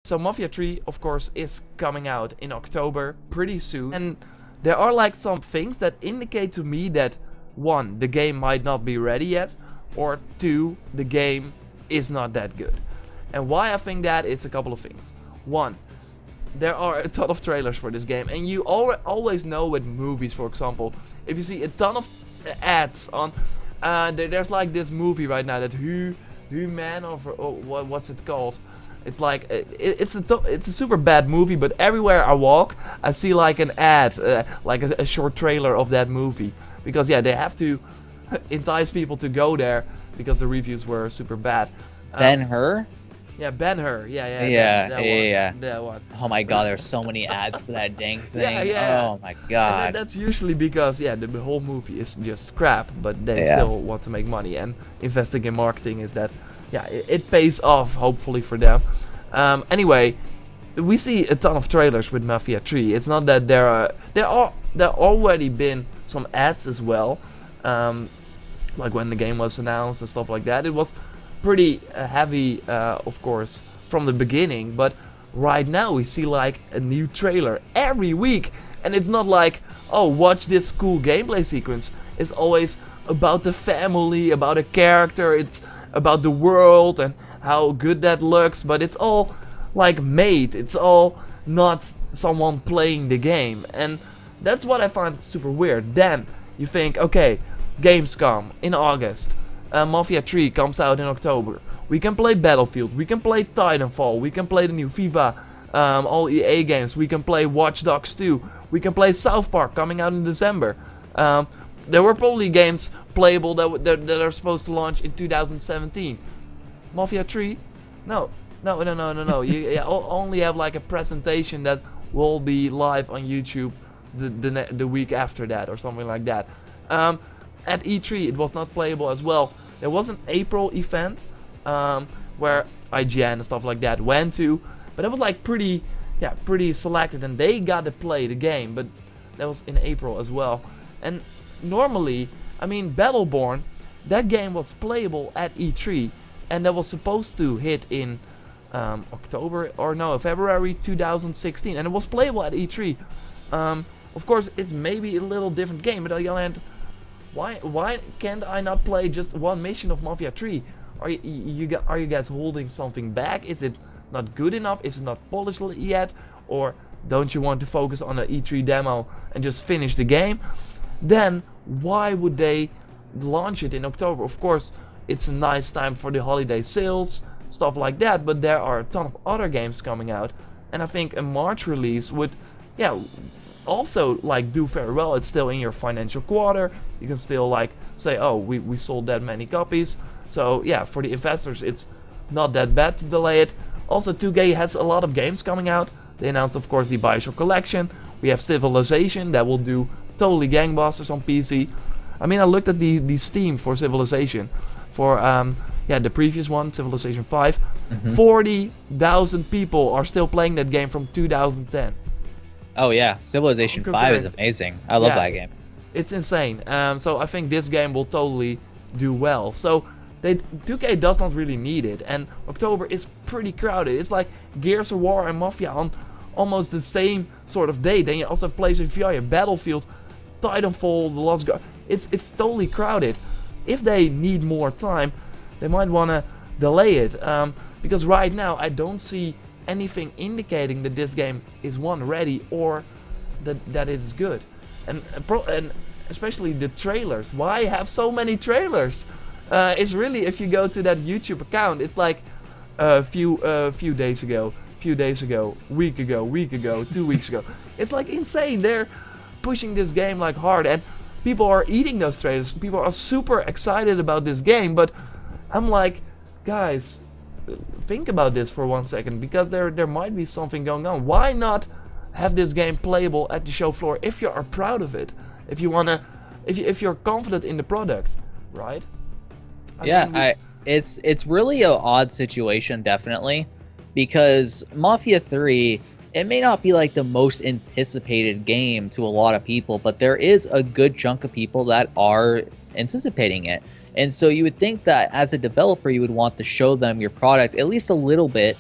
So Mafia 3, of course, is coming out in October pretty soon. And there are like some things that indicate to me that one, the game might not be ready yet, or two, the game is not that good. And why I think that is a couple of things. One, there are a ton of trailers for this game, and you always know with movies, for example, if you see a ton of ads on, there's like this movie right now that Man or what's it called? It's like it's a super bad movie, but everywhere I walk, I see like an ad, like a short trailer of that movie, because yeah, they have to entice people to go there because the reviews were super bad. Ben-Hur? Yeah, Ben-Hur. Yeah, Yeah. that one. Oh my god, there's so many ads for that dang thing. Yeah. Oh my And god. that's usually because yeah, the whole movie is just crap, but they Yeah. still want to make money, and investing in marketing is that yeah, it pays off hopefully for them. Anyway, we see a ton of trailers with Mafia 3. It's not that there already been some ads as well, like when the game was announced and stuff like that. It was pretty heavy, of course, from the beginning, but right now we see like a new trailer every week, and it's not like, oh, watch this cool gameplay sequence. It's always about the family, about a character, it's about the world and how good that looks, but it's all like made, it's all not someone playing the game, and that's what I find super weird. Then you think, okay, Gamescom in August, Mafia 3 comes out in October. We can play Battlefield, we can play Titanfall, we can play the new FIFA, all EA games, we can play Watch Dogs 2, we can play South Park coming out in December. There were probably games playable that are supposed to launch in 2017. Mafia 3? No. You only have like a presentation that will be live on YouTube the week after that or something like that. At E3 it was not playable as well. There was an April event where IGN and stuff like that went to, but it was like pretty selected, and they got to play the game, but that was in April as well. And normally, I mean, Battleborn, that game was playable at E3, and that was supposed to hit in February 2016, and it was playable at E3. Of course, it's maybe a little different game, but on the other hand, why can't I not play just one mission of Mafia 3? Are you guys holding something back? Is it not good enough? Is it not polished yet? Or don't you want to focus on the E3 demo and just finish the game? Then why would they launch it in October? Of course, it's a nice time for the holiday sales, stuff like that, but there are a ton of other games coming out, and I think a March release would also like do very well. It's still in your financial quarter, you can still like say, oh, we sold that many copies, so yeah, for the investors it's not that bad to delay it. Also, 2K has a lot of games coming out. They announced, of course, the Bioshock collection. We have Civilization that will do totally gangbusters on PC. I mean, I looked at the Steam for Civilization, for the previous one, Civilization 5. 40,000 people are still playing that game from 2010. Oh yeah, Civilization 5 is amazing. I love that game. It's insane. So I think this game will totally do well. So 2K does not really need it, and October is pretty crowded. It's like Gears of War and Mafia on almost the same sort of day. Then you also have PlayStation VR, Battlefield, Titanfall, The Lost Guardian. It's totally crowded. If they need more time, they might want to delay it, because right now I don't see anything indicating that this game is ready, or that it's good. And especially the trailers. Why have so many trailers? It's really, if you go to that YouTube account, it's like a few days ago, week ago, 2 weeks ago. It's like insane. They're pushing this game like hard, and people are eating those trailers. People are super excited about this game, but I'm like, guys, think about this for 1 second, because there might be something going on. Why not have this game playable at the show floor if you are proud of it? If you wanna, if you're confident in the product, right? It's really an odd situation, definitely, because Mafia 3, it may not be like the most anticipated game to a lot of people, but there is a good chunk of people that are anticipating it. And so you would think that as a developer, you would want to show them your product at least a little bit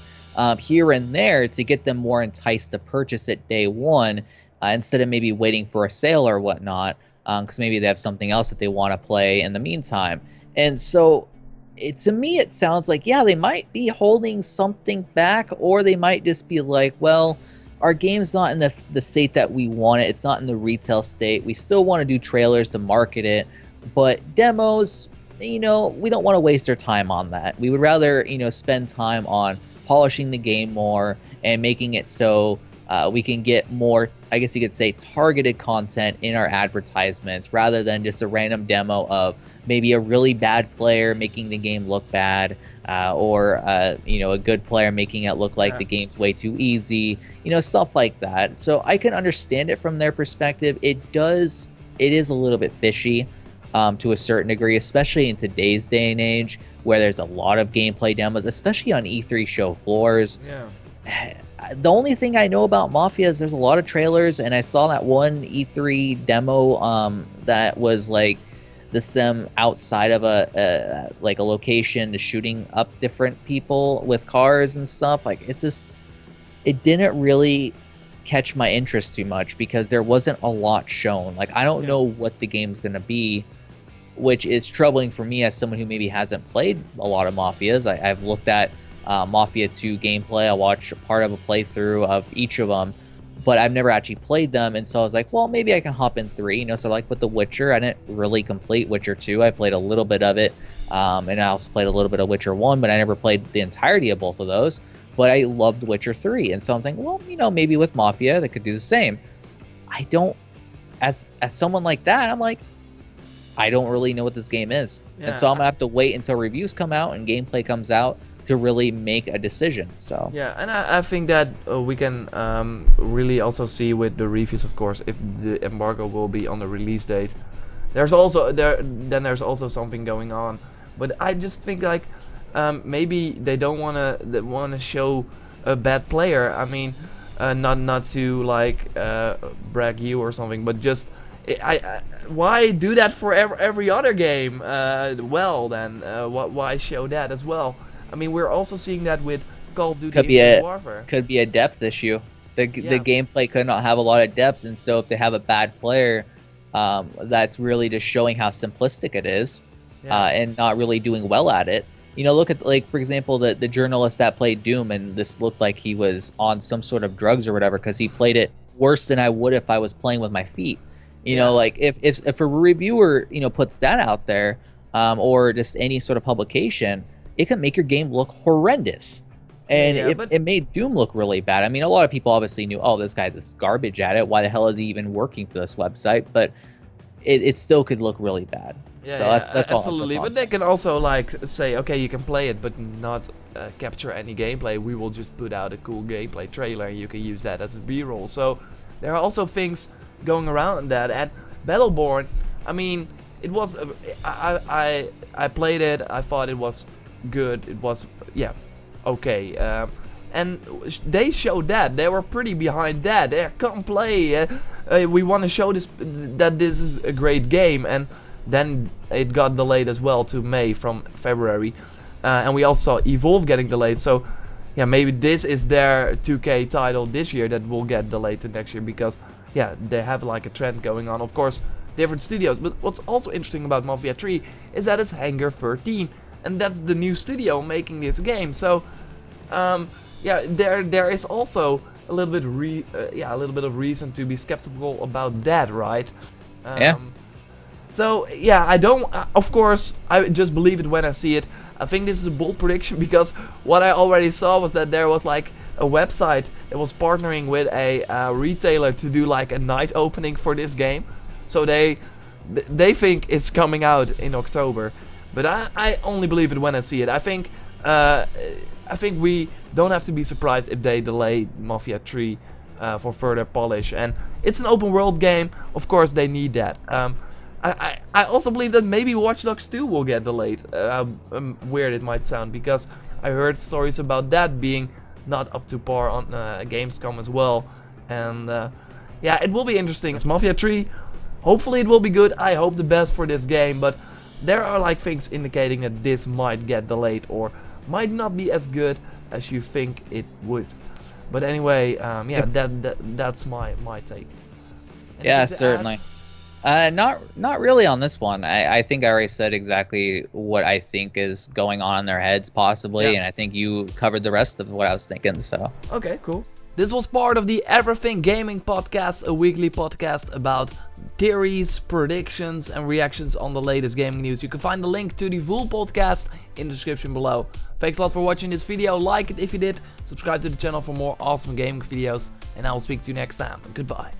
here and there to get them more enticed to purchase it day one, instead of maybe waiting for a sale or whatnot, because maybe they have something else that they want to play in the meantime. And so to me, it sounds like, yeah, they might be holding something back, or they might just be like, well, our game's not in the state that we want it. It's not in the retail state. We still want to do trailers to market it, but demos, we don't want to waste our time on that. We would rather, spend time on polishing the game more and making it so we can get more, I guess you could say, targeted content in our advertisements, rather than just a random demo of maybe a really bad player making the game look bad, or a good player making it look like the game's way too easy, stuff like that. So I can understand it from their perspective. It is a little bit fishy, to a certain degree, especially in today's day and age, where there's a lot of gameplay demos, especially on E3 show floors. Yeah. The only thing I know about Mafia is there's a lot of trailers, and I saw that one E3 demo that was like them outside of a location, shooting up different people with cars and stuff. Like, it didn't really catch my interest too much, because there wasn't a lot shown. Like, I don't know what the game's gonna be, which is troubling for me as someone who maybe hasn't played a lot of Mafias. I've looked at Mafia 2 gameplay. I watched part of a playthrough of each of them, but I've never actually played them. And so I was like, well, maybe I can hop in 3. So like with The Witcher, I didn't really complete Witcher 2. I played a little bit of it, and I also played a little bit of Witcher 1, but I never played the entirety of both of those. But I loved Witcher 3, and so I'm thinking, well, maybe with Mafia they could do the same. I don't, as someone like that, I'm like, I don't really know what this game is. And so I'm gonna have to wait until reviews come out and gameplay comes out to really make a decision. So yeah, and I think that we can really also see with the reviews, of course, if the embargo will be on the release date. There's also something going on, but I just think like maybe they don't wanna show a bad player. I mean, not to like brag you or something, but just why do that for every other game? Why show that as well? I mean, we're also seeing that with Call of Duty Infinite Warfare. Could be a depth issue. The gameplay could not have a lot of depth, and so if they have a bad player, that's really just showing how simplistic it is, and not really doing well at it. Look at, like, for example, the journalist that played Doom, and this looked like he was on some sort of drugs or whatever, because he played it worse than I would if I was playing with my feet. Like if a reviewer puts that out there, or just any sort of publication, it can make your game look horrendous. And it made Doom look really bad. I mean, a lot of people obviously knew, oh, this guy's this garbage at it, why the hell is he even working for this website? But it still could look really bad. That's all. Absolutely. But they can also like say, okay, you can play it, but not capture any gameplay. We will just put out a cool gameplay trailer, and you can use that as a B-roll. So there are also things going around that. And Battleborn, I mean, it was I played it. I thought it was good. It was okay. And they showed that they were pretty behind that. They can't play. We want to show that this is a great game, and then it got delayed as well to May from February, and we also saw Evolve getting delayed. So yeah, maybe this is their 2K title this year that will get delayed to next year, because they have like a trend going on. Of course, different studios. But what's also interesting about Mafia 3 is that it's Hangar 13, and that's the new studio making this game. So there is also a little bit of reason to be skeptical about that, right? So I don't. Of course, I just believe it when I see it. I think this is a bold prediction, because what I already saw was that there was like a website that was partnering with a retailer to do like a night opening for this game. So they think it's coming out in October, but I only believe it when I see it. I think we don't have to be surprised if they delay Mafia 3 for further polish. And it's an open world game. Of course, they need that. I also believe that maybe Watch Dogs 2 will get delayed. Weird it might sound, because I heard stories about that being not up to par on Gamescom as well. And it will be interesting. It's Mafia 3. Hopefully it will be good. I hope the best for this game, but there are like things indicating that this might get delayed or might not be as good as you think it would. But anyway, yeah, that's my take. Yeah, Anything to certainly. Not really on this one. I think I already said exactly what I think is going on in their heads, possibly, Yeah. and I think you covered the rest of what I was thinking. So Okay, cool. This was part of the Everything Gaming podcast, a weekly podcast about theories, predictions, and reactions on the latest gaming news. You can find the link to the full podcast in the description below. Thanks a lot for watching this video. Like it if you did. Subscribe to the channel for more awesome gaming videos. And I will speak to you next time. Goodbye.